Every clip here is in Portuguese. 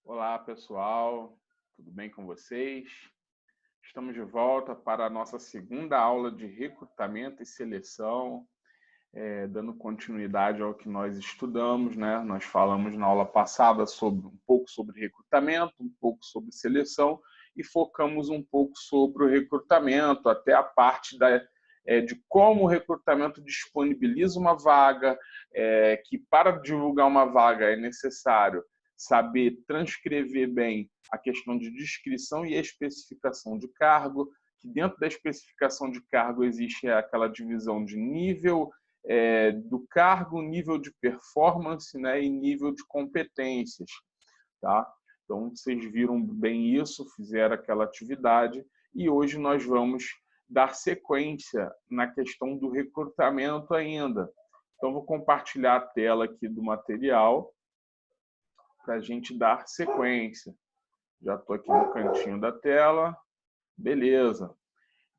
Olá, pessoal, tudo bem com vocês? Estamos de volta para a nossa segunda aula de recrutamento e seleção, dando continuidade ao que nós estudamos, né? Nós falamos na aula passada um pouco sobre recrutamento, um pouco sobre seleção e focamos um pouco sobre o recrutamento, até a parte de como o recrutamento disponibiliza uma vaga, que para divulgar uma vaga é necessário saber transcrever bem a questão de descrição e especificação de cargo, que dentro da especificação de cargo existe aquela divisão de nível do cargo, nível de performance, né, e nível de competências. Tá? Então, vocês viram bem isso, fizeram aquela atividade, e hoje nós vamos dar sequência na questão do recrutamento ainda. Então, vou compartilhar a tela aqui do material para a gente dar sequência. Já estou aqui no cantinho da tela. Beleza.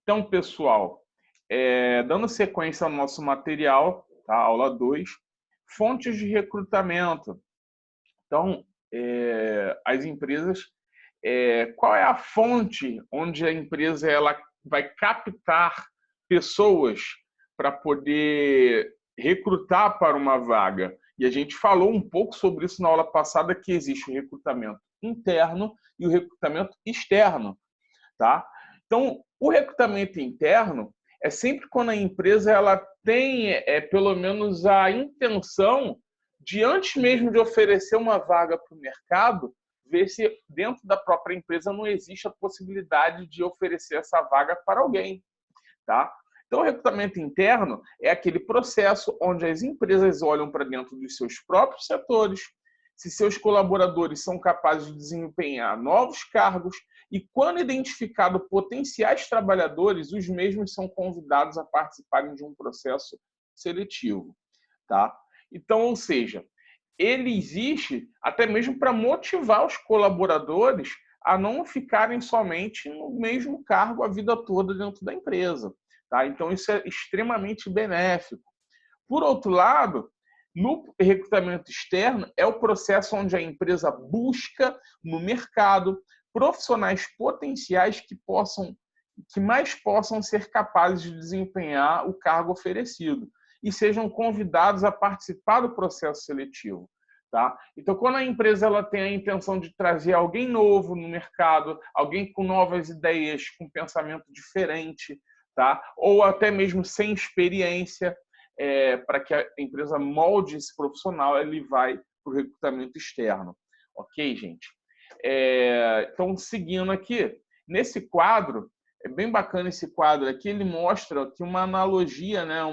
Então, pessoal, dando sequência ao nosso material, tá? Aula 2, fontes de recrutamento. Então, as empresas, qual é a fonte onde a empresa ela vai captar pessoas para poder recrutar para uma vaga? E a gente falou um pouco sobre isso na aula passada, que existe o recrutamento interno e o recrutamento externo, tá? Então, o recrutamento interno é sempre quando a empresa ela tem pelo menos a intenção de, antes mesmo de oferecer uma vaga para o mercado, ver se dentro da própria empresa não existe a possibilidade de oferecer essa vaga para alguém, tá? Então, o recrutamento interno é aquele processo onde as empresas olham para dentro dos seus próprios setores, se seus colaboradores são capazes de desempenhar novos cargos e, quando identificado potenciais trabalhadores, os mesmos são convidados a participarem de um processo seletivo, tá? Então, ou seja, ele existe até mesmo para motivar os colaboradores a não ficarem somente no mesmo cargo a vida toda dentro da empresa, tá? Então, isso é extremamente benéfico. Por outro lado, no recrutamento externo, é o processo onde a empresa busca no mercado profissionais potenciais que mais possam ser capazes de desempenhar o cargo oferecido e sejam convidados a participar do processo seletivo. Tá? Então, quando a empresa ela tem a intenção de trazer alguém novo no mercado, alguém com novas ideias, com pensamento diferente, tá? Ou até mesmo sem experiência, para que a empresa molde esse profissional, ele vai para o recrutamento externo. Ok, gente? Então, seguindo aqui, nesse quadro, é bem bacana esse quadro aqui, ele mostra aqui uma analogia, né?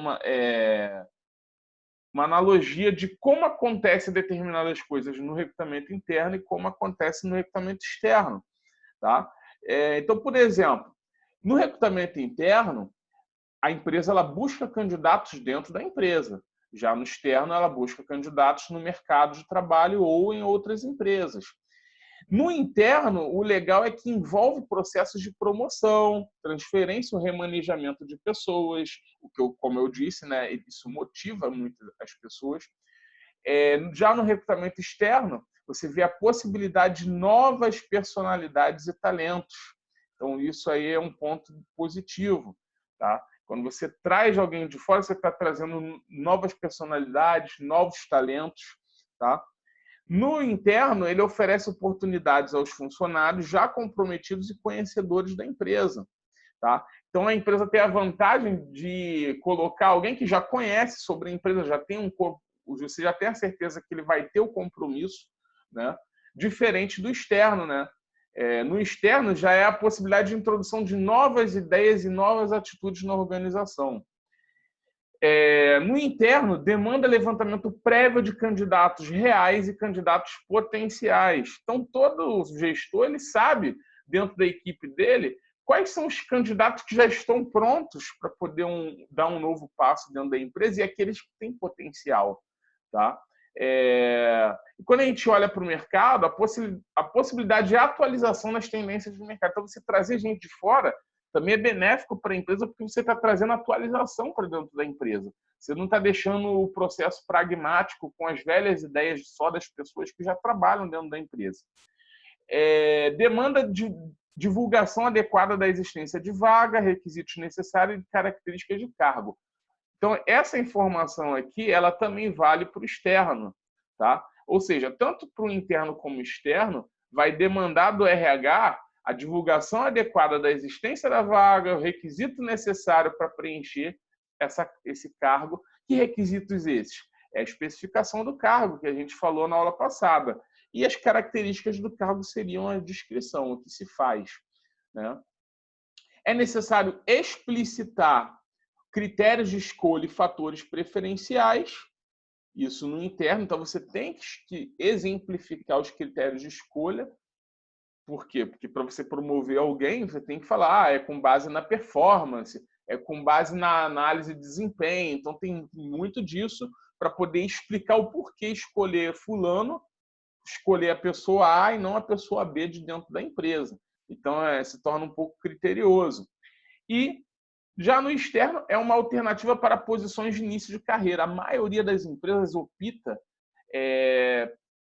Uma analogia de como acontecem determinadas coisas no recrutamento interno e como acontece no recrutamento externo. Tá? Então, por exemplo, no recrutamento interno, a empresa ela busca candidatos dentro da empresa. Já no externo, ela busca candidatos no mercado de trabalho ou em outras empresas. No interno, o legal é que envolve processos de promoção, transferência ou remanejamento de pessoas, o que, como eu disse, né, isso motiva muito as pessoas. Já no recrutamento externo, você vê a possibilidade de novas personalidades e talentos. Então, isso aí é um ponto positivo. Tá? Quando você traz alguém de fora, você está trazendo novas personalidades, novos talentos. Tá? No interno, ele oferece oportunidades aos funcionários já comprometidos e conhecedores da empresa. Tá? Então, a empresa tem a vantagem de colocar alguém que já conhece sobre a empresa, já tem você já tem a certeza que ele vai ter o compromisso, né? Diferente do externo. Né? No externo, já é a possibilidade de introdução de novas ideias e novas atitudes na organização. No interno, demanda levantamento prévio de candidatos reais e candidatos potenciais. Então, todo gestor ele sabe, dentro da equipe dele, quais são os candidatos que já estão prontos para poder dar um novo passo dentro da empresa e aqueles que têm potencial. Tá? E quando a gente olha para o mercado, a possibilidade de atualização das tendências do mercado. Então, você trazer gente de fora também é benéfico para a empresa porque você está trazendo atualização para dentro da empresa. Você não está deixando o processo pragmático com as velhas ideias só das pessoas que já trabalham dentro da empresa. demanda de divulgação adequada da existência de vaga, requisitos necessários e características de cargo. Então, essa informação aqui, ela também vale para o externo, tá? Ou seja, tanto para o interno como o externo, vai demandar do RH a divulgação adequada da existência da vaga, o requisito necessário para preencher esse cargo. Que requisitos esses? É a especificação do cargo, que a gente falou na aula passada. E as características do cargo seriam a descrição, o que se faz, né? É necessário explicitar critérios de escolha e fatores preferenciais, isso no interno. Então, você tem que exemplificar os critérios de escolha. Por quê? Porque para você promover alguém, você tem que falar, é com base na performance, é com base na análise de desempenho. Então, tem muito disso para poder explicar o porquê escolher fulano, escolher a pessoa A e não a pessoa B de dentro da empresa. Então, se torna um pouco criterioso. E já no externo, é uma alternativa para posições de início de carreira. A maioria das empresas opta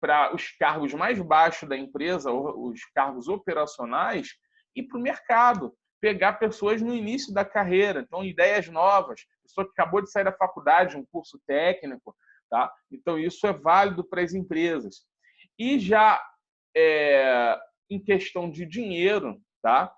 para os cargos mais baixos da empresa, os cargos operacionais, e para o mercado, pegar pessoas no início da carreira. Então, ideias novas, pessoa que acabou de sair da faculdade, um curso técnico, tá? Então, isso é válido para as empresas. E já em questão de dinheiro, tá?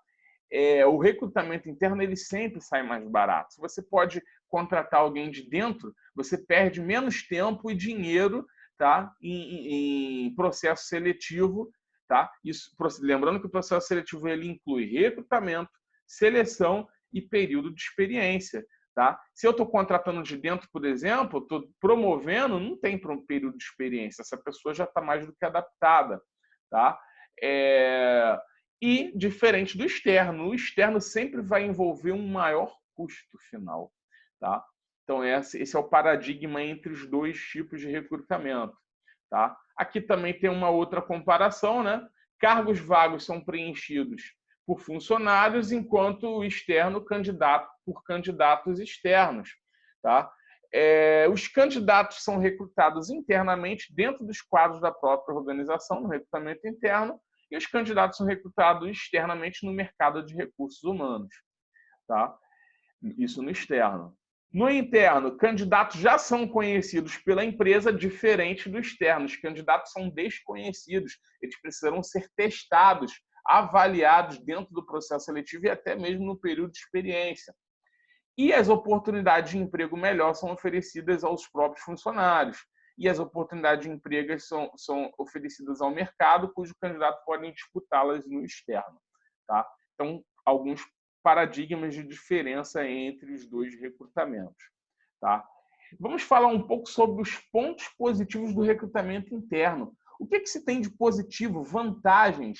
O recrutamento interno ele sempre sai mais barato. Se você pode contratar alguém de dentro, você perde menos tempo e dinheiro, tá? em processo seletivo. Tá? Isso, lembrando que o processo seletivo ele inclui recrutamento, seleção e período de experiência. Tá? Se eu estou contratando de dentro, por exemplo, estou promovendo, não tem período de experiência. Essa pessoa já está mais do que adaptada. Tá? E diferente do externo, o externo sempre vai envolver um maior custo final. Tá? Então, esse é o paradigma entre os dois tipos de recrutamento. Tá? Aqui também tem uma outra comparação, né? Cargos vagos são preenchidos por funcionários, enquanto o externo por candidatos externos. Tá? Os candidatos são recrutados internamente dentro dos quadros da própria organização, no recrutamento interno, e os candidatos são recrutados externamente no mercado de recursos humanos. Tá? Isso no externo. No interno, candidatos já são conhecidos pela empresa, diferente do externo. Os candidatos são desconhecidos. Eles precisarão ser testados, avaliados dentro do processo seletivo e até mesmo no período de experiência. E as oportunidades de emprego melhor são oferecidas aos próprios funcionários. E as oportunidades de emprego são oferecidas ao mercado, cujo candidato podem disputá-las no externo. Tá? Então, alguns paradigmas de diferença entre os dois recrutamentos. Tá? Vamos falar um pouco sobre os pontos positivos do recrutamento interno. O que se tem de positivo, vantagens,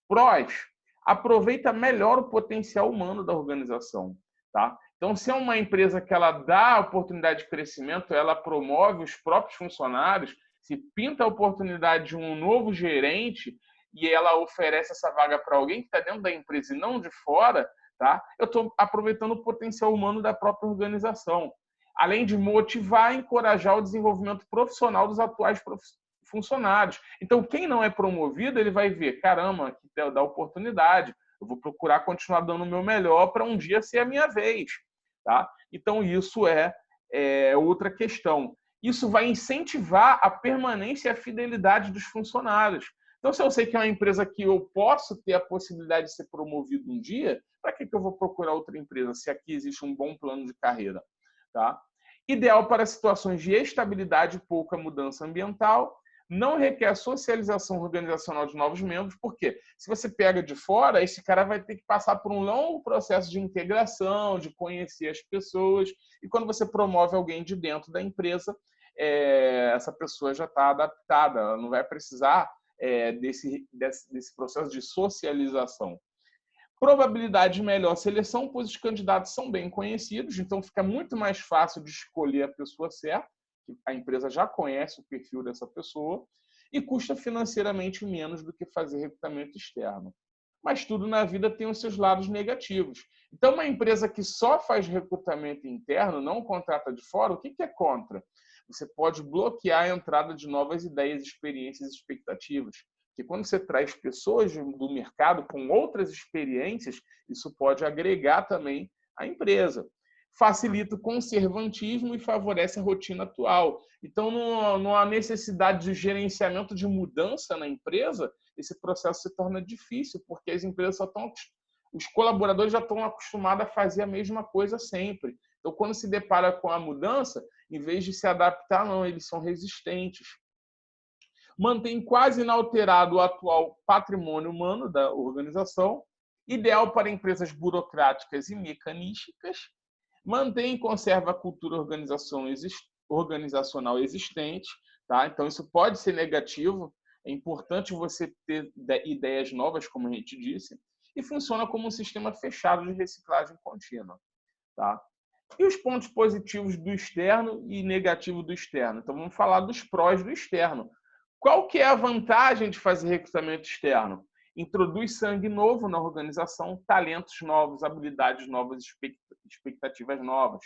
prós? Aproveita melhor o potencial humano da organização. Tá? Então, se é uma empresa que ela dá oportunidade de crescimento, ela promove os próprios funcionários, se pinta a oportunidade de um novo gerente e ela oferece essa vaga para alguém que está dentro da empresa e não de fora, tá? Eu estou aproveitando o potencial humano da própria organização. Além de motivar e encorajar o desenvolvimento profissional dos atuais funcionários. Então, quem não é promovido, ele vai ver, caramba, que dá oportunidade. Eu vou procurar continuar dando o meu melhor para um dia ser a minha vez. Tá? Então, isso é outra questão. Isso vai incentivar a permanência e a fidelidade dos funcionários. Então, se eu sei que é uma empresa que eu posso ter a possibilidade de ser promovido um dia, para que eu vou procurar outra empresa se aqui existe um bom plano de carreira? Tá? Ideal para situações de estabilidade e pouca mudança ambiental. Não requer socialização organizacional de novos membros, porque se você pega de fora, esse cara vai ter que passar por um longo processo de integração, de conhecer as pessoas, e quando você promove alguém de dentro da empresa, essa pessoa já está adaptada, ela não vai precisar desse processo de socialização. Probabilidade de melhor seleção, pois os candidatos são bem conhecidos, então fica muito mais fácil de escolher a pessoa certa, a empresa já conhece o perfil dessa pessoa, e custa financeiramente menos do que fazer recrutamento externo. Mas tudo na vida tem os seus lados negativos. Então, uma empresa que só faz recrutamento interno, não contrata de fora, o que é contra? Você pode bloquear a entrada de novas ideias, experiências e expectativas. Porque quando você traz pessoas do mercado com outras experiências, isso pode agregar também a empresa. Facilita o conservantismo e favorece a rotina atual. Então, não há necessidade de gerenciamento de mudança na empresa, esse processo se torna difícil, porque as empresas só estão, os colaboradores já estão acostumados a fazer a mesma coisa sempre. Então, quando se depara com a mudança, em vez de se adaptar, não, eles são resistentes. Mantém quase inalterado o atual patrimônio humano da organização, ideal para empresas burocráticas e mecanísticas, mantém e conserva a cultura organizacional existente, tá? Então, isso pode ser negativo, é importante você ter ideias novas, como a gente disse, e funciona como um sistema fechado de reciclagem contínua, tá? E os pontos positivos do externo e negativos do externo? Então, vamos falar dos prós do externo. Qual que é a vantagem de fazer recrutamento externo? Introduz sangue novo na organização, talentos novos, habilidades novas, expectativas novas.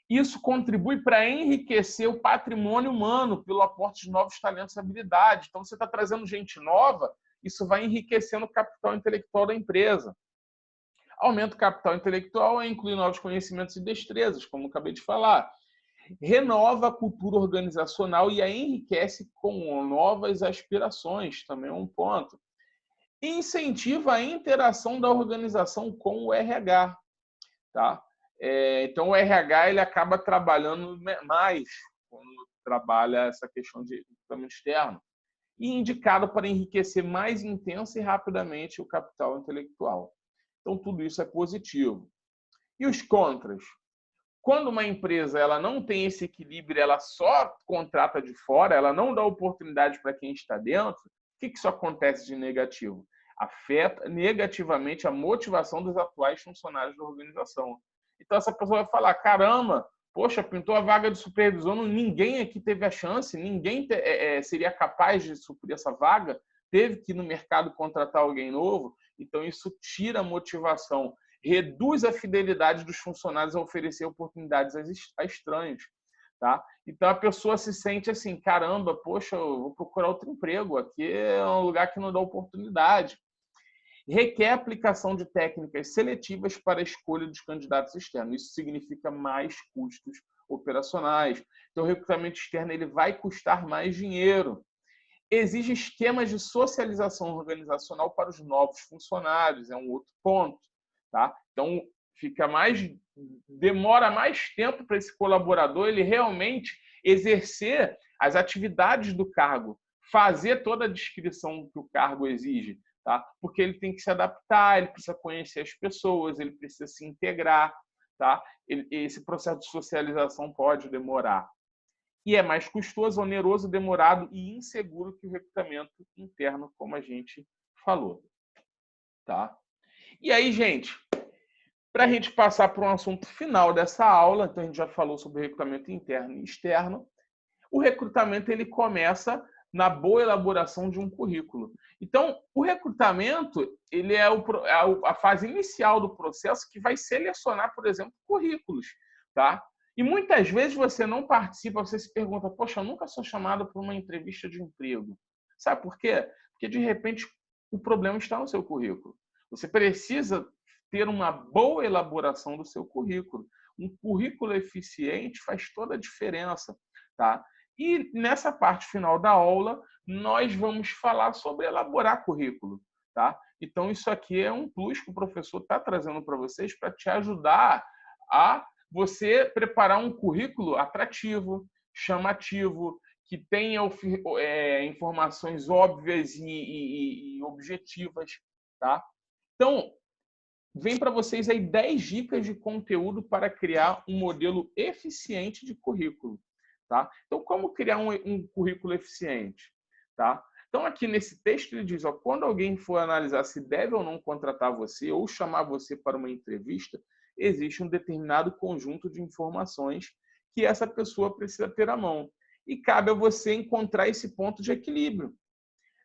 Isso contribui para enriquecer o patrimônio humano pelo aporte de novos talentos e habilidades. Então, você está trazendo gente nova, isso vai enriquecendo o capital intelectual da empresa. Aumenta o capital intelectual e inclui novos conhecimentos e destrezas, como eu acabei de falar. Renova a cultura organizacional e a enriquece com novas aspirações, também é um ponto. Incentiva a interação da organização com o RH. Tá? Então, o RH ele acaba trabalhando mais quando trabalha essa questão de recrutamento externo e indicado para enriquecer mais intensa e rapidamente o capital intelectual. Então, tudo isso é positivo. E os contras? Quando uma empresa ela não tem esse equilíbrio, ela só contrata de fora, ela não dá oportunidade para quem está dentro, o que isso acontece de negativo? Afeta negativamente a motivação dos atuais funcionários da organização. Então, essa pessoa vai falar, caramba, poxa, pintou a vaga de supervisor, ninguém aqui teve a chance, ninguém seria capaz de suprir essa vaga, teve que ir no mercado contratar alguém novo. Então, isso tira a motivação, reduz a fidelidade dos funcionários a oferecer oportunidades a estranhos. Tá? Então, a pessoa se sente assim, caramba, poxa, eu vou procurar outro emprego, aqui é um lugar que não dá oportunidade. Requer a aplicação de técnicas seletivas para a escolha dos candidatos externos. Isso significa mais custos operacionais. Então, o recrutamento externo ele vai custar mais dinheiro. Exige esquemas de socialização organizacional para os novos funcionários, é um outro ponto. Tá? Então, demora mais tempo para esse colaborador ele realmente exercer as atividades do cargo, fazer toda a descrição que o cargo exige. Tá? Porque ele tem que se adaptar, ele precisa conhecer as pessoas, ele precisa se integrar. Tá? Esse processo de socialização pode demorar. E é mais custoso, oneroso, demorado e inseguro que o recrutamento interno, como a gente falou. Tá? E aí, gente, para a gente passar para um assunto final dessa aula, então a gente já falou sobre recrutamento interno e externo, o recrutamento ele começa na boa elaboração de um currículo. Então, o recrutamento ele é a fase inicial do processo que vai selecionar, por exemplo, currículos. Tá? E muitas vezes você não participa, você se pergunta, poxa, eu nunca sou chamado para uma entrevista de emprego. Sabe por quê? Porque, de repente, o problema está no seu currículo. Você precisa ter uma boa elaboração do seu currículo. Um currículo eficiente faz toda a diferença. Tá? E nessa parte final da aula, nós vamos falar sobre elaborar currículo. Tá? Então, isso aqui é um plus que o professor está trazendo para vocês para te ajudar a você preparar um currículo atrativo, chamativo, que tenha informações óbvias e objetivas. Tá? Então, vem para vocês aí 10 dicas de conteúdo para criar um modelo eficiente de currículo. Tá? Então, como criar um currículo eficiente? Tá? Então, aqui nesse texto, ele diz, ó, quando alguém for analisar se deve ou não contratar você ou chamar você para uma entrevista, existe um determinado conjunto de informações que essa pessoa precisa ter à mão. E cabe a você encontrar esse ponto de equilíbrio.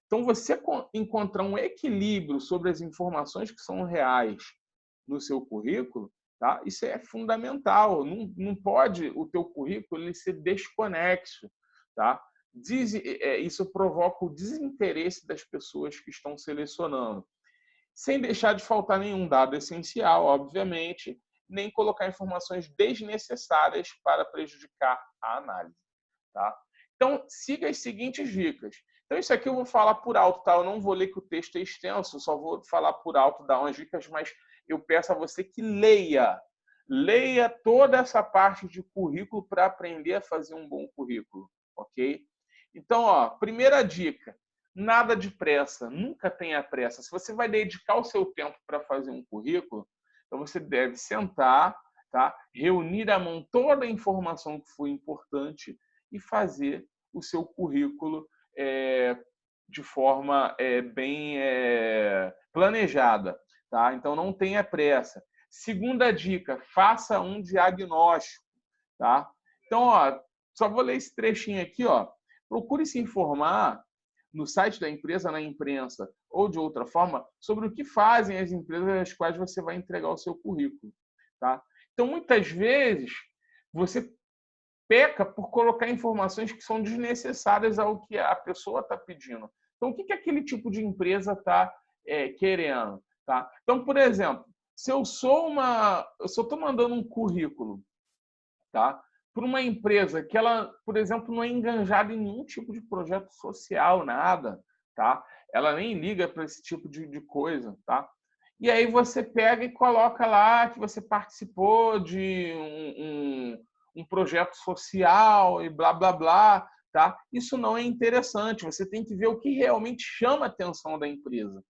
Então, você encontrar um equilíbrio sobre as informações que são reais no seu currículo, tá? Isso é fundamental. Não pode o teu currículo ele ser desconexo. Tá? isso provoca o desinteresse das pessoas que estão selecionando, sem deixar de faltar nenhum dado essencial, obviamente, nem colocar informações desnecessárias para prejudicar a análise. Tá? Então, siga as seguintes dicas. Então, isso aqui eu vou falar por alto, tá? Eu não vou ler que o texto é extenso, só vou falar por alto, dar umas dicas, mas eu peço a você que leia. Leia toda essa parte de currículo para aprender a fazer um bom currículo, ok? Então, ó, primeira dica, nada de pressa, nunca tenha pressa. Se você vai dedicar o seu tempo para fazer um currículo, então você deve sentar, tá? Reunir à mão toda a informação que foi importante e fazer o seu currículo de forma bem planejada. Tá? Então, não tenha pressa. Segunda dica, faça um diagnóstico. Tá? Então, ó, só vou ler esse trechinho aqui. Ó. Procure se informar no site da empresa, na imprensa ou de outra forma, sobre o que fazem as empresas às quais você vai entregar o seu currículo. Tá? Então, muitas vezes, você peca por colocar informações que são desnecessárias ao que a pessoa está pedindo. Então, o que aquele tipo de empresa está querendo? Tá? Então, por exemplo, se eu estou mandando um currículo, tá, para uma empresa que ela, por exemplo, não é enganjada em nenhum tipo de projeto social, nada, tá? Ela nem liga para esse tipo de coisa, tá? E aí você pega e coloca lá que você participou de um projeto social e blá, blá, blá, tá? Isso não é interessante. Você tem que ver o que realmente chama a atenção da empresa,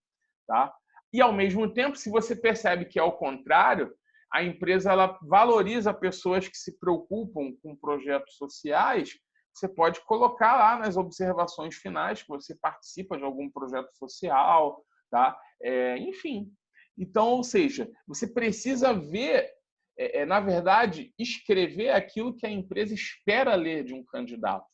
tá? E, ao mesmo tempo, se você percebe que é o contrário, a empresa ela valoriza pessoas que se preocupam com projetos sociais, você pode colocar lá nas observações finais que você participa de algum projeto social, tá? Enfim. Então, ou seja, você precisa ver, na verdade, escrever aquilo que a empresa espera ler de um candidato,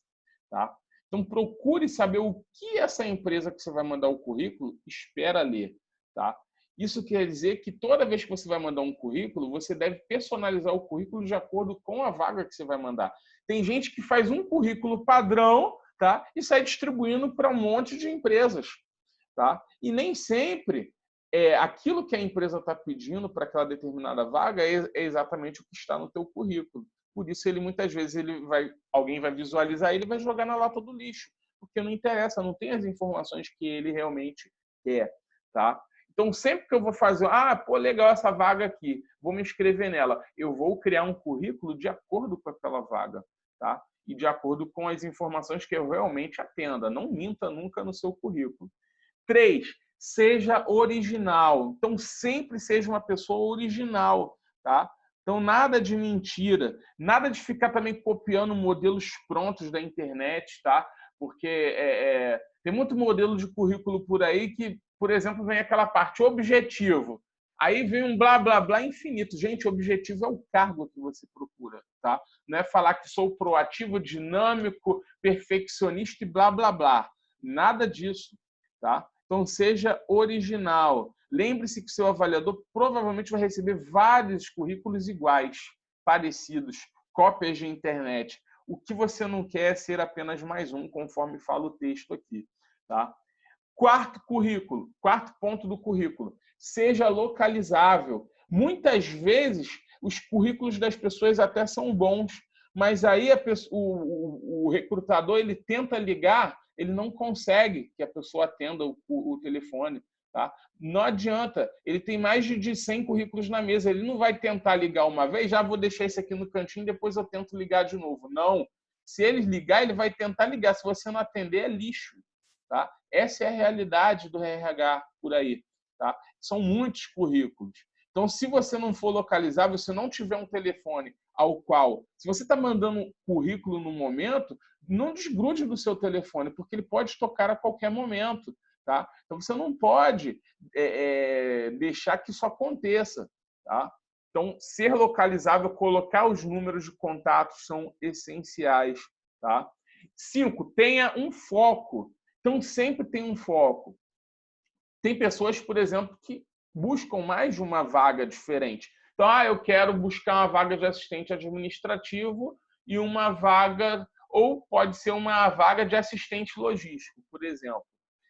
tá? Então, procure saber o que essa empresa que você vai mandar o currículo espera ler, tá? Isso quer dizer que toda vez que você vai mandar um currículo, você deve personalizar o currículo de acordo com a vaga que você vai mandar. Tem gente que faz um currículo padrão, tá? E sai distribuindo para um monte de empresas, tá? E nem sempre aquilo que a empresa está pedindo para aquela determinada vaga é exatamente o que está no teu currículo. Por isso, muitas vezes alguém vai visualizar ele e vai jogar na lata do lixo, porque não interessa, não tem as informações que ele realmente quer, tá? Então, sempre que eu vou fazer, legal essa vaga aqui, vou me inscrever nela, eu vou criar um currículo de acordo com aquela vaga, tá? E de acordo com as informações que eu realmente atenda. Não minta nunca no seu currículo. 3, seja original. Então, sempre seja uma pessoa original, tá? Então, nada de mentira, nada de ficar também copiando modelos prontos da internet, tá? Porque tem muito modelo de currículo por aí que, por exemplo, vem aquela parte objetivo. Aí vem um blá, blá, blá infinito. Gente, objetivo é o cargo que você procura, tá? Não é falar que sou proativo, dinâmico, perfeccionista e blá, blá, blá. Nada disso, tá? Então, seja original. Lembre-se que o seu avaliador provavelmente vai receber vários currículos iguais, parecidos, cópias de internet. O que você não quer é ser apenas mais um, conforme fala o texto aqui. Tá? Quarto ponto do currículo. Seja localizável. Muitas vezes, os currículos das pessoas até são bons, mas aí o recrutador ele tenta ligar, ele não consegue que a pessoa atenda o telefone. Tá? Não adianta, ele tem mais de 100 currículos na mesa, ele não vai tentar ligar uma vez, já vou deixar esse aqui no cantinho, depois eu tento ligar de novo. Não, se ele ligar, ele vai tentar ligar, se você não atender, é lixo. Tá? Essa é a realidade do RH por aí. Tá? São muitos currículos. Então, se você não for localizável, se não tiver um telefone ao qual, se você está mandando um currículo no momento, não desgrude do seu telefone, porque ele pode tocar a qualquer momento. Tá? Então, você não pode deixar que isso aconteça. Tá? Então, ser localizável, colocar os números de contato são essenciais. Tá? 5, tenha um foco. Então, sempre tem um foco. Tem pessoas, por exemplo, que buscam mais de uma vaga diferente. Então, eu quero buscar uma vaga de assistente administrativo e uma vaga ou pode ser uma vaga de assistente logístico, por exemplo.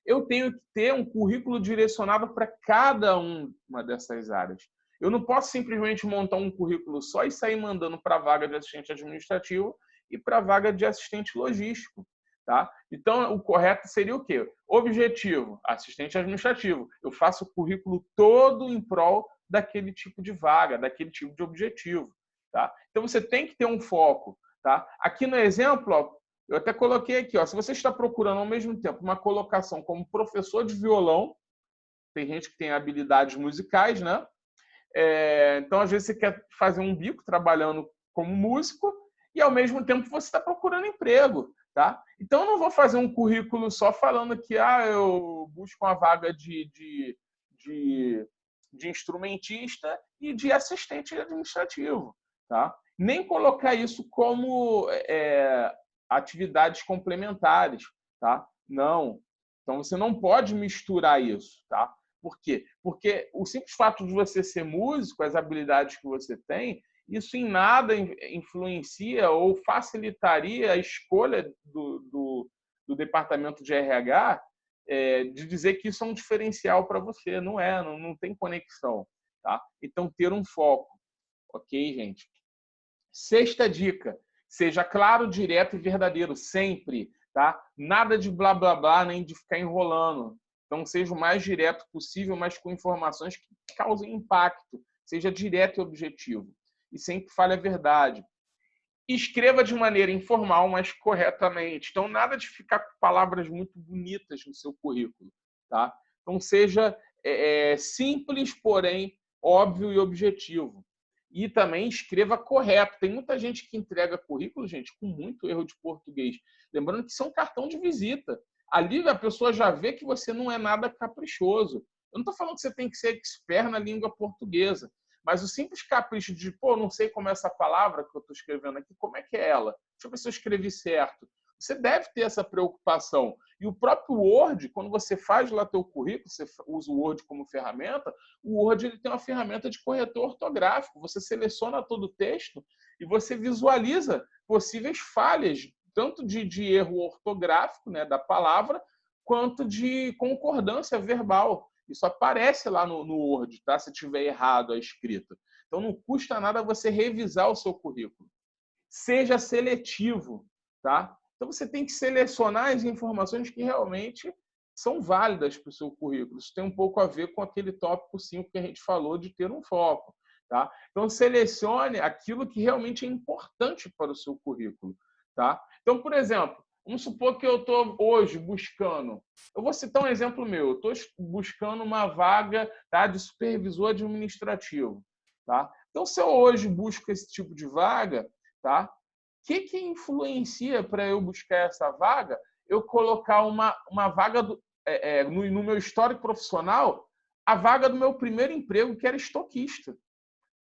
Eu tenho que ter um currículo direcionado para cada uma dessas áreas. Eu não posso simplesmente montar um currículo só e sair mandando para a vaga de assistente administrativo e para a vaga de assistente logístico. Tá? Então, o correto seria o quê? Objetivo, assistente administrativo. Eu faço o currículo todo em prol daquele tipo de vaga, daquele tipo de objetivo. Tá? Então, você tem que ter um foco. Tá? Aqui no exemplo, ó, eu até coloquei aqui, ó, se você está procurando ao mesmo tempo uma colocação como professor de violão, tem gente que tem habilidades musicais, né? Então, às vezes, você quer fazer um bico trabalhando como músico e, ao mesmo tempo, você está procurando emprego. Tá? Então, eu não vou fazer um currículo só falando que eu busco uma vaga de instrumentista e de assistente administrativo. Tá? Nem colocar isso como atividades complementares. Tá? Não. Então, você não pode misturar isso. Tá? Por quê? Porque o simples fato de você ser músico, as habilidades que você tem, isso em nada influencia ou facilitaria a escolha do departamento de RH de dizer que isso é um diferencial para você. Não é, não tem conexão. Tá? Então, ter um foco. Ok, gente? Sexta dica. Seja claro, direto e verdadeiro. Sempre. Tá? Nada de blá, blá, blá, nem de ficar enrolando. Então, seja o mais direto possível, mas com informações que causem impacto. Seja direto e objetivo. E sempre fale a verdade. Escreva de maneira informal, mas corretamente. Então, nada de ficar com palavras muito bonitas no seu currículo. Tá? Então, seja simples, porém óbvio e objetivo. E também escreva correto. Tem muita gente que entrega currículo, gente, com muito erro de português. Lembrando que isso é um cartão de visita. Ali a pessoa já vê que você não é nada caprichoso. Eu não estou falando que você tem que ser expert na língua portuguesa, mas o simples capricho de, não sei como é essa palavra que eu estou escrevendo aqui, como é que é ela? Deixa eu ver se eu escrevi certo. Você deve ter essa preocupação. E o próprio Word, quando você faz lá teu currículo, você usa o Word como ferramenta, o Word ele tem uma ferramenta de corretor ortográfico. Você seleciona todo o texto e você visualiza possíveis falhas, tanto de erro ortográfico, né, da palavra, quanto de concordância verbal. Isso aparece lá no Word, tá? Se tiver errado a escrita. Então, não custa nada você revisar o seu currículo. Seja seletivo, tá? Então, você tem que selecionar as informações que realmente são válidas para o seu currículo. Isso tem um pouco a ver com aquele tópico 5 que a gente falou de ter um foco, tá? Então, selecione aquilo que realmente é importante para o seu currículo, tá? Então, por exemplo, vamos supor que eu estou hoje buscando. Eu vou citar um exemplo meu. Eu estou buscando uma vaga, tá, de supervisor administrativo. Tá? Então, se eu hoje busco esse tipo de vaga, tá, o que influencia para eu buscar essa vaga? Eu colocar uma vaga no meu histórico profissional, a vaga do meu primeiro emprego, que era estoquista.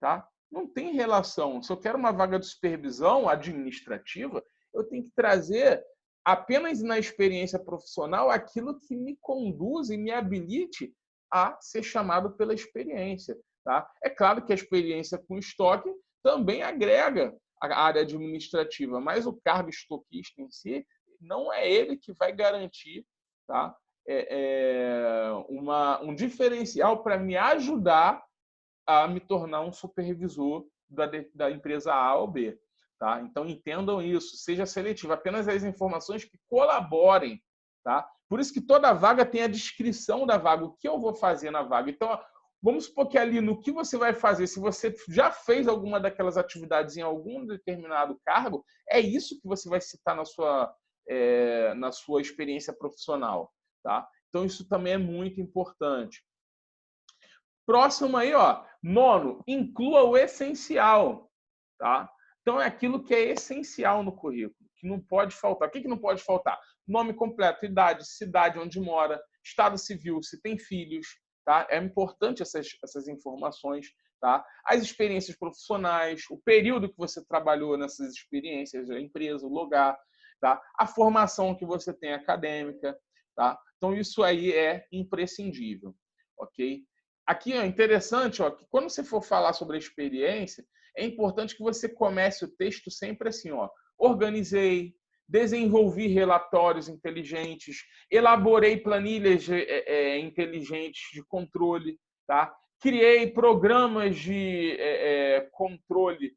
Tá? Não tem relação. Se eu quero uma vaga de supervisão administrativa, eu tenho que trazer apenas na experiência profissional aquilo que me conduz e me habilite a ser chamado pela experiência. Tá? É claro que a experiência com estoque também agrega a área administrativa, mas o cargo estoquista em si não é ele que vai garantir, tá, um diferencial para me ajudar a me tornar um supervisor da empresa A ou B. Tá? Então, entendam isso. Seja seletivo. Apenas as informações que colaborem. Tá? Por isso que toda vaga tem a descrição da vaga. O que eu vou fazer na vaga. Então, vamos supor que ali no que você vai fazer, se você já fez alguma daquelas atividades em algum determinado cargo, é isso que você vai citar na sua experiência profissional. Tá? Então, isso também é muito importante. Próximo aí, ó. Nono, inclua o essencial. Tá? Então, é aquilo que é essencial no currículo, que não pode faltar. O que não pode faltar? Nome completo, idade, cidade onde mora, estado civil, se tem filhos. Tá? É importante essas informações. Tá? As experiências profissionais, o período que você trabalhou nessas experiências, a empresa, o lugar, tá? A formação que você tem acadêmica. Tá? Então, isso aí é imprescindível. Ok? Aqui é interessante, ó, que quando você for falar sobre a experiência, é importante que você comece o texto sempre assim, ó. Organizei, desenvolvi relatórios inteligentes, elaborei planilhas inteligentes de controle, tá? Criei programas de controle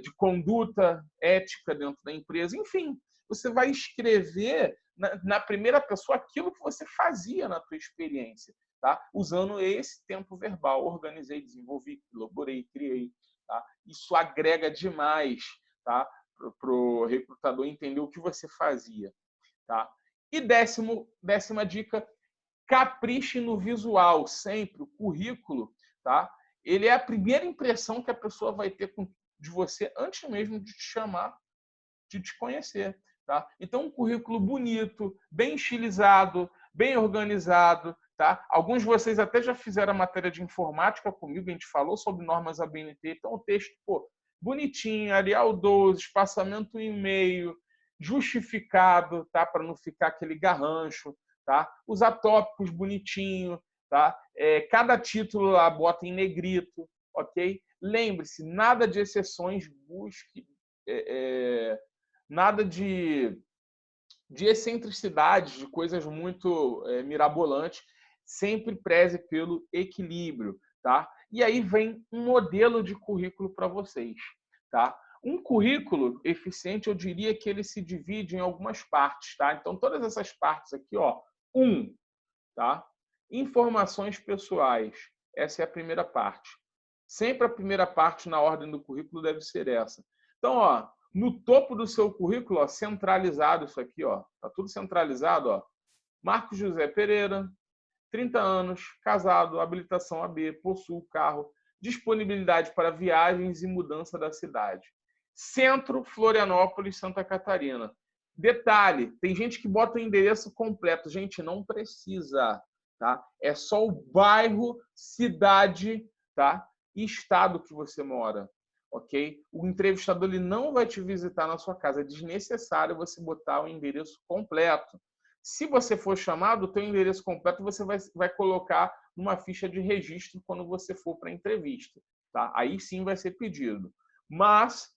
de conduta ética dentro da empresa. Enfim, você vai escrever na primeira pessoa aquilo que você fazia na tua experiência, tá? Usando esse tempo verbal. Organizei, desenvolvi, elaborei, criei. Tá? Isso agrega demais, tá? Para o recrutador entender o que você fazia. Tá? E décima dica, capriche no visual. Sempre o currículo, tá? Ele é a primeira impressão que a pessoa vai ter de você antes mesmo de te chamar, de te conhecer. Tá? Então, um currículo bonito, bem estilizado, bem organizado. Tá? Alguns de vocês até já fizeram a matéria de informática comigo, a gente falou sobre normas ABNT. Então, o texto, bonitinho, Arial 12, espaçamento e meio, justificado, tá? Para não ficar aquele garrancho. Tá? Usar tópicos bonitinho. Tá? Cada título lá bota em negrito. Ok? Lembre-se, nada de exceções, busque nada de excentricidades, de coisas muito mirabolantes. Sempre preze pelo equilíbrio, tá? E aí vem um modelo de currículo para vocês, tá? Um currículo eficiente, eu diria que ele se divide em algumas partes, tá? Então, todas essas partes aqui, ó, tá? Informações pessoais. Essa é a primeira parte. Sempre a primeira parte na ordem do currículo deve ser essa. Então, ó, no topo do seu currículo, ó, centralizado isso aqui, ó, tá tudo centralizado, ó. Marcos José Pereira, 30 anos, casado, habilitação AB, possui carro, disponibilidade para viagens e mudança da cidade. Centro, Florianópolis, Santa Catarina. Detalhe, tem gente que bota o endereço completo. Gente, não precisa, tá? É só o bairro, cidade, tá? E estado que você mora. Ok? O entrevistador ele não vai te visitar na sua casa. É desnecessário você botar o endereço completo. Se você for chamado, o teu endereço completo você vai colocar numa ficha de registro quando você for para a entrevista. Tá? Aí sim vai ser pedido. Mas,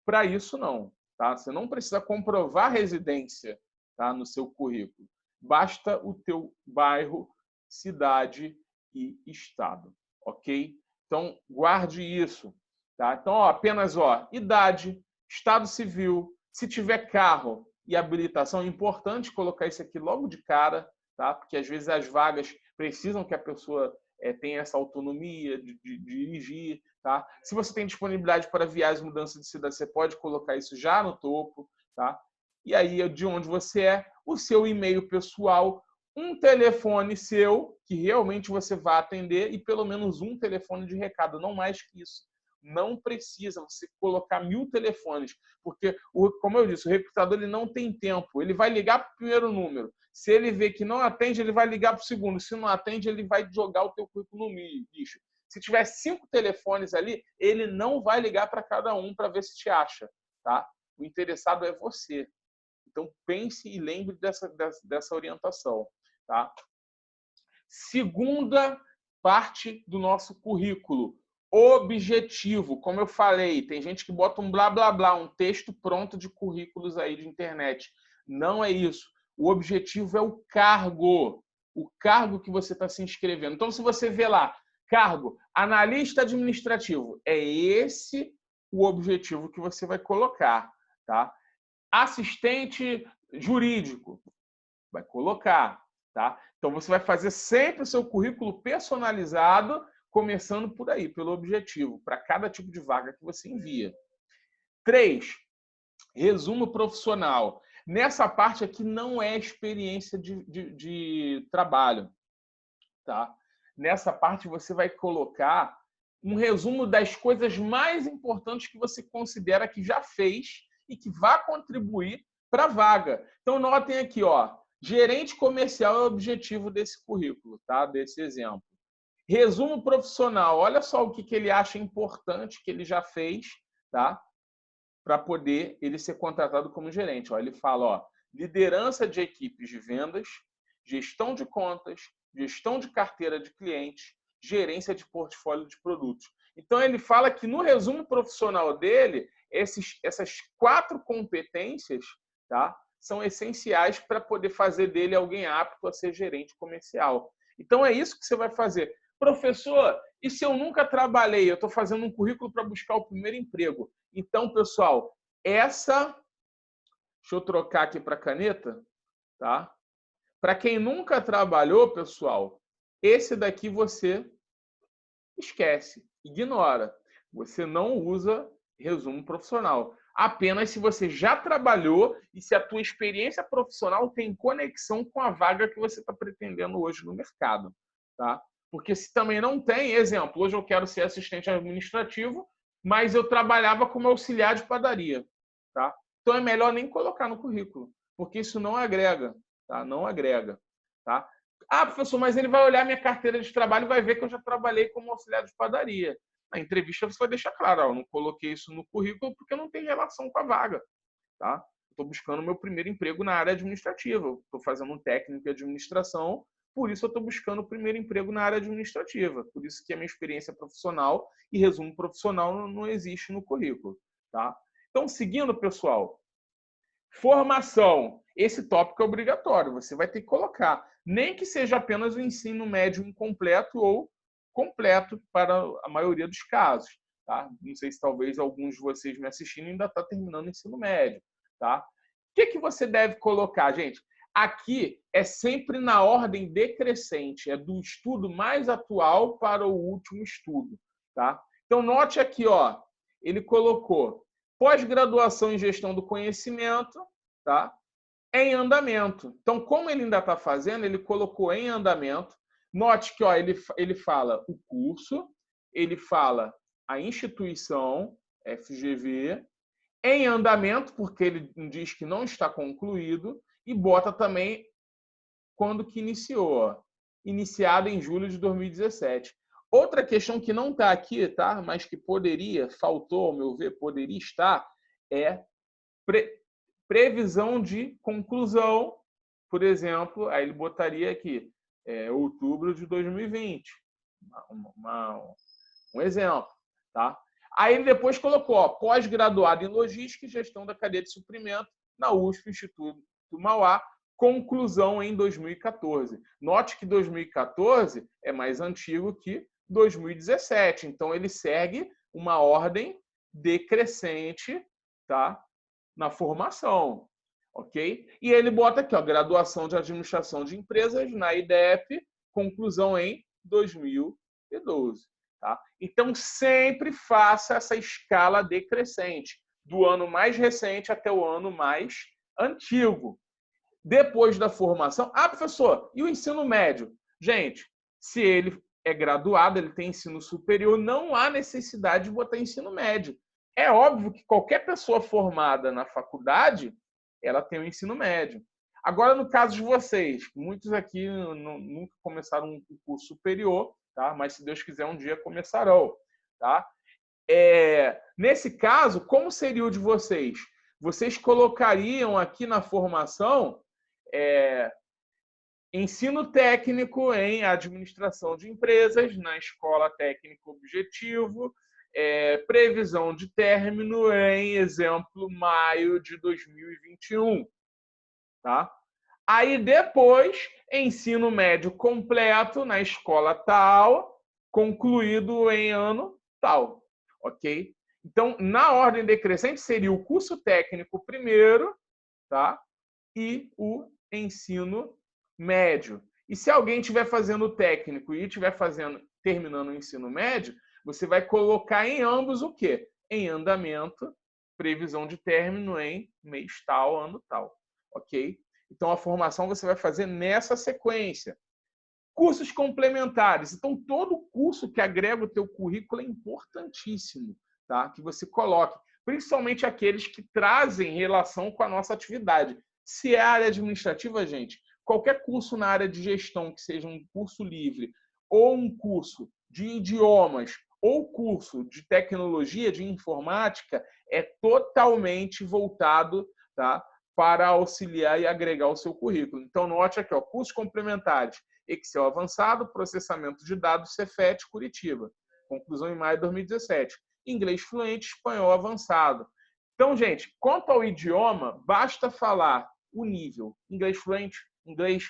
para isso, não. Tá? Você não precisa comprovar residência, tá, no seu currículo. Basta o teu bairro, cidade e estado. Ok? Então, guarde isso. Tá? Então, ó, apenas idade, estado civil, se tiver carro e habilitação, é importante colocar isso aqui logo de cara, tá? Porque às vezes as vagas precisam que a pessoa tenha essa autonomia de dirigir. Tá? Se você tem disponibilidade para viagens e mudança de cidade, você pode colocar isso já no topo. Tá? E aí, de onde você é, o seu e-mail pessoal, um telefone seu, que realmente você vai atender, e pelo menos um telefone de recado, não mais que isso. Não precisa você colocar 1000 telefones, porque, como eu disse, o recrutador ele não tem tempo. Ele vai ligar para o primeiro número. Se ele vê que não atende, ele vai ligar para o segundo. Se não atende, ele vai jogar o teu currículo no lixo. Se tiver 5 telefones ali, ele não vai ligar para cada um para ver se te acha. Tá? O interessado é você. Então, pense e lembre dessa orientação. Tá? Segunda parte do nosso currículo. Objetivo. Como eu falei, tem gente que bota um blá, blá, blá, um texto pronto de currículos aí de internet. Não é isso. O objetivo é o cargo. O cargo que você está se inscrevendo. Então, se você vê lá, cargo, analista administrativo, é esse o objetivo que você vai colocar. Tá? Assistente jurídico, vai colocar. Tá? Então, você vai fazer sempre o seu currículo personalizado, começando por aí, pelo objetivo, para cada tipo de vaga que você envia. 3. Resumo profissional. Nessa parte aqui não é experiência de trabalho. Tá? Nessa parte você vai colocar um resumo das coisas mais importantes que você considera que já fez e que vai contribuir para a vaga. Então, notem aqui, ó, gerente comercial é o objetivo desse currículo, tá? Desse exemplo. Resumo profissional. Olha só o que ele acha importante que ele já fez, tá? Para poder ele ser contratado como gerente. Ó, ele fala, ó, liderança de equipes de vendas, gestão de contas, gestão de carteira de clientes, gerência de portfólio de produtos. Então, ele fala que no resumo profissional dele, essas 4 competências tá? São essenciais para poder fazer dele alguém apto a ser gerente comercial. Então, é isso que você vai fazer. Professor, e se eu nunca trabalhei? Eu estou fazendo um currículo para buscar o primeiro emprego. Então, pessoal, essa... Deixa eu trocar aqui para caneta, tá? Para quem nunca trabalhou, pessoal, esse daqui você esquece, ignora. Você não usa resumo profissional. Apenas se você já trabalhou e se a tua experiência profissional tem conexão com a vaga que você está pretendendo hoje no mercado, tá? Porque se também não tem, exemplo, hoje eu quero ser assistente administrativo, mas eu trabalhava como auxiliar de padaria, tá? Então é melhor nem colocar no currículo, porque isso não agrega, tá? Não agrega, tá? Ah, professor, mas ele vai olhar minha carteira de trabalho e vai ver que eu já trabalhei como auxiliar de padaria. Na entrevista você vai deixar claro, eu não coloquei isso no currículo porque não tem relação com a vaga, tá? Estou buscando o meu primeiro emprego na área administrativa. Estou fazendo um técnico de administração, por isso eu estou buscando o primeiro emprego na área administrativa. Por isso que a minha experiência profissional e resumo profissional não existe no currículo, tá? Então, seguindo, pessoal, formação. Esse tópico é obrigatório, você vai ter que colocar. Nem que seja apenas o ensino médio incompleto ou completo para a maioria dos casos. Tá? Não sei se talvez alguns de vocês me assistindo ainda está terminando o ensino médio. Tá? O que você deve colocar, gente? Aqui é sempre na ordem decrescente, é do estudo mais atual para o último estudo. Tá? Então, note aqui, ó, ele colocou pós-graduação em gestão do conhecimento, tá? Em andamento. Então, como ele ainda está fazendo, ele colocou em andamento. Note que ó, ele fala o curso, ele fala a instituição, FGV, em andamento, porque ele diz que não está concluído, e bota também quando que iniciou. Ó, iniciado em julho de 2017. Outra questão que não está aqui, tá? Mas que poderia, faltou, ao meu ver, poderia estar, é previsão de conclusão, por exemplo, aí ele botaria aqui, outubro de 2020. Um exemplo. Tá? Aí ele depois colocou pós-graduado em logística e gestão da cadeia de suprimento na USP, Instituto Mauá, conclusão em 2014. Note que 2014 é mais antigo que 2017, então ele segue uma ordem decrescente, tá? Na formação, ok? E ele bota aqui, ó, graduação de administração de empresas na IDEP, conclusão em 2012, tá? Então sempre faça essa escala decrescente, do ano mais recente até o ano mais antigo. Depois da formação, professor, e o ensino médio? Gente, se ele é graduado, ele tem ensino superior, não há necessidade de botar ensino médio. É óbvio que qualquer pessoa formada na faculdade, ela tem o ensino médio. Agora, no caso de vocês, muitos aqui nunca começaram um curso superior, tá? Mas se Deus quiser, um dia começarão. Tá? Nesse caso, como seria o de vocês? Vocês colocariam aqui na formação ensino técnico em administração de empresas, na escola técnico objetivo, previsão de término em, exemplo, maio de 2021. Tá? Aí depois, ensino médio completo na escola tal, concluído em ano tal. Ok? Então, na ordem decrescente, seria o curso técnico primeiro, tá? E o ensino médio. E se alguém estiver fazendo o técnico e estiver terminando o ensino médio, você vai colocar em ambos o quê? Em andamento, previsão de término em mês tal, ano tal. Ok? Então, a formação você vai fazer nessa sequência. Cursos complementares. Então, todo curso que agrega o teu currículo é importantíssimo, tá? Que você coloque. Principalmente aqueles que trazem relação com a nossa atividade. Se é área administrativa, gente, qualquer curso na área de gestão, que seja um curso livre, ou um curso de idiomas, ou curso de tecnologia, de informática, é totalmente voltado, tá, para auxiliar e agregar o seu currículo. Então, note aqui, ó, cursos complementares, Excel avançado, processamento de dados, Cefet, Curitiba. Conclusão em maio de 2017. Inglês fluente, espanhol avançado. Então, gente, quanto ao idioma, basta falar o nível inglês fluente, inglês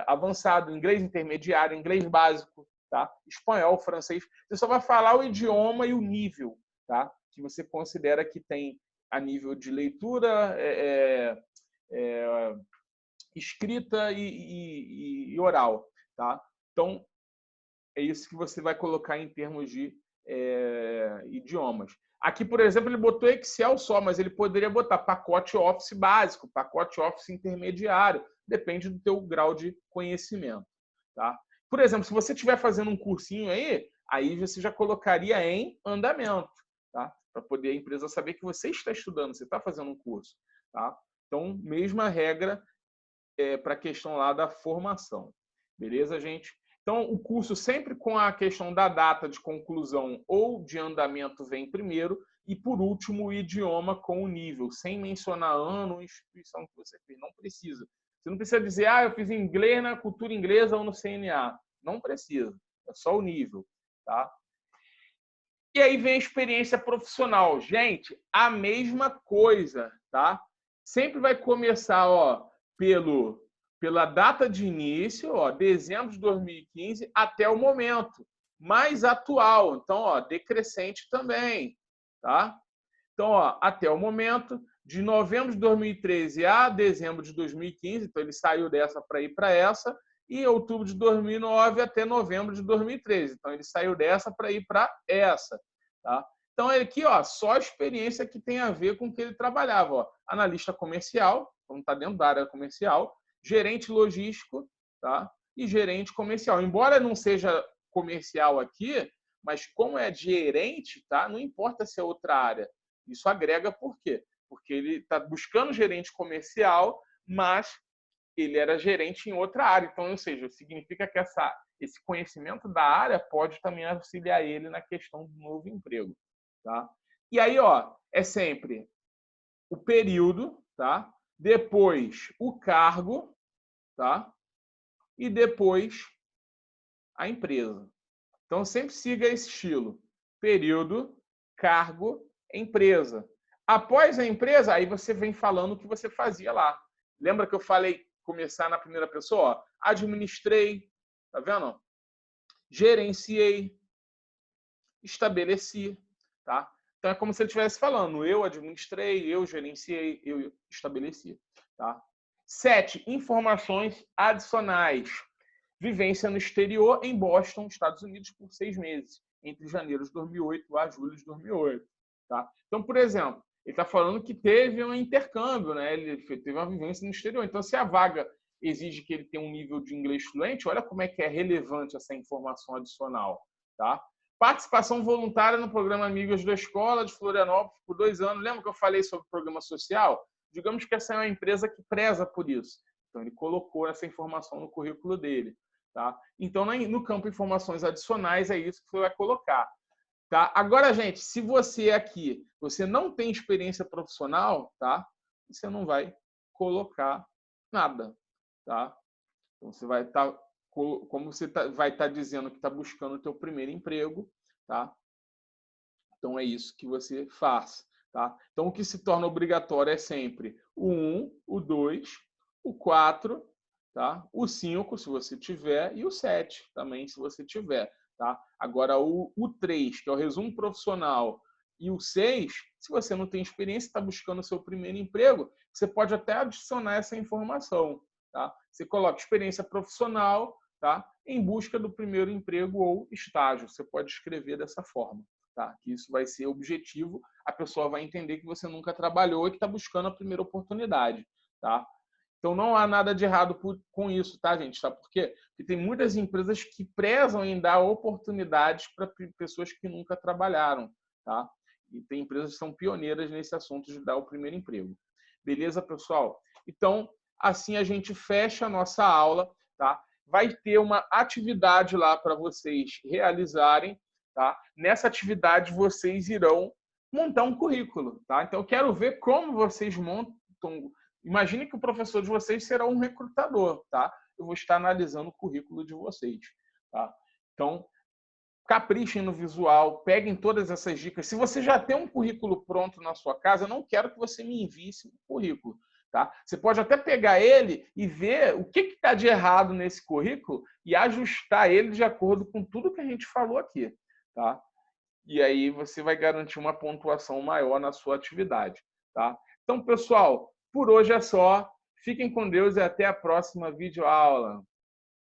avançado, inglês intermediário, inglês básico, tá? Espanhol, francês. Você só vai falar o idioma e o nível, tá? Que você considera que tem a nível de leitura, escrita e oral, tá? Então, é isso que você vai colocar em termos de idiomas. Aqui, por exemplo, ele botou Excel só, mas ele poderia botar pacote Office básico, pacote Office intermediário, depende do teu grau de conhecimento, tá? Por exemplo, se você estiver fazendo um cursinho aí você já colocaria em andamento, tá? Para poder a empresa saber que você está estudando, você está fazendo um curso, tá? Então, mesma regra para a questão lá da formação. Beleza, gente? Então, o curso sempre com a questão da data de conclusão ou de andamento vem primeiro e, por último, o idioma com o nível, sem mencionar ano ou instituição que você fez. Não precisa. Você não precisa dizer, eu fiz inglês na cultura inglesa ou no CNA. Não precisa. É só o nível, tá? E aí vem a experiência profissional. Gente, a mesma coisa, tá? Sempre vai começar, pela data de início, dezembro de 2015, até o momento mais atual. Então, decrescente também, tá? Então, até o momento, de novembro de 2013 a dezembro de 2015, então ele saiu dessa para ir para essa, e outubro de 2009 até novembro de 2013. Então, ele saiu dessa para ir para essa, tá? Então, aqui, só a experiência que tem a ver com o que ele trabalhava. Analista comercial, como está dentro da área comercial, gerente logístico, tá? E gerente comercial. Embora não seja comercial aqui, mas como é gerente, tá? Não importa se é outra área. Isso agrega por quê? Porque ele está buscando gerente comercial, mas ele era gerente em outra área. Então, ou seja, significa que esse conhecimento da área pode também auxiliar ele na questão do novo emprego, tá? E aí, é sempre o período, tá? Depois o cargo, tá? E depois a empresa. Então, sempre siga esse estilo: período, cargo, empresa. Após a empresa, aí você vem falando o que você fazia lá. Lembra que eu falei começar na primeira pessoa? Administrei, tá vendo? Gerenciei, estabeleci, tá? Então é como se ele estivesse falando: eu administrei, eu gerenciei, eu estabeleci, tá? 7. Informações adicionais. Vivência no exterior, em Boston, Estados Unidos, por 6 meses, entre janeiro de 2008 a julho de 2008. Tá? Então, por exemplo, ele está falando que teve um intercâmbio, né? Ele teve uma vivência no exterior. Então, se a vaga exige que ele tenha um nível de inglês fluente, olha como é que é relevante essa informação adicional. Tá? Participação voluntária no programa Amigos da Escola de Florianópolis por 2 anos. Lembra que eu falei sobre o programa social? Digamos que essa é uma empresa que preza por isso. Então, ele colocou essa informação no currículo dele. Tá? Então, no campo informações adicionais, é isso que você vai colocar. Tá? Agora, gente, se você aqui você não tem experiência profissional, tá? Você não vai colocar nada. Tá? Então, você vai estar, como você vai estar dizendo que está buscando o teu primeiro emprego, tá? Então, é isso que você faz. Tá? Então, o que se torna obrigatório é sempre o 1, o 2, o 4, tá? O 5, se você tiver, e o 7 também, se você tiver. Tá? Agora, o 3, que é o resumo profissional, e o 6, se você não tem experiência, está buscando o seu primeiro emprego, você pode até adicionar essa informação. Tá? Você coloca experiência profissional, tá? Em busca do primeiro emprego ou estágio. Você pode escrever dessa forma. Tá? Que isso vai ser objetivo, a pessoa vai entender que você nunca trabalhou e que está buscando a primeira oportunidade. Tá? Então, não há nada de errado com isso, tá, gente? Sabe por quê? Porque tem muitas empresas que prezam em dar oportunidades para pessoas que nunca trabalharam, tá? E tem empresas que são pioneiras nesse assunto de dar o primeiro emprego. Beleza, pessoal? Então, assim a gente fecha a nossa aula, tá? Vai ter uma atividade lá para vocês realizarem, tá? Nessa atividade, vocês irão montar um currículo, tá? Então, eu quero ver como vocês montam. Imagine que o professor de vocês será um recrutador, tá? Eu vou estar analisando o currículo de vocês, tá? Então, caprichem no visual, peguem todas essas dicas. Se você já tem um currículo pronto na sua casa, eu não quero que você me envie esse currículo. Tá? Você pode até pegar ele e ver o que está de errado nesse currículo e ajustar ele de acordo com tudo que a gente falou aqui. Tá? E aí você vai garantir uma pontuação maior na sua atividade. Tá? Então, pessoal, por hoje é só. Fiquem com Deus e até a próxima videoaula.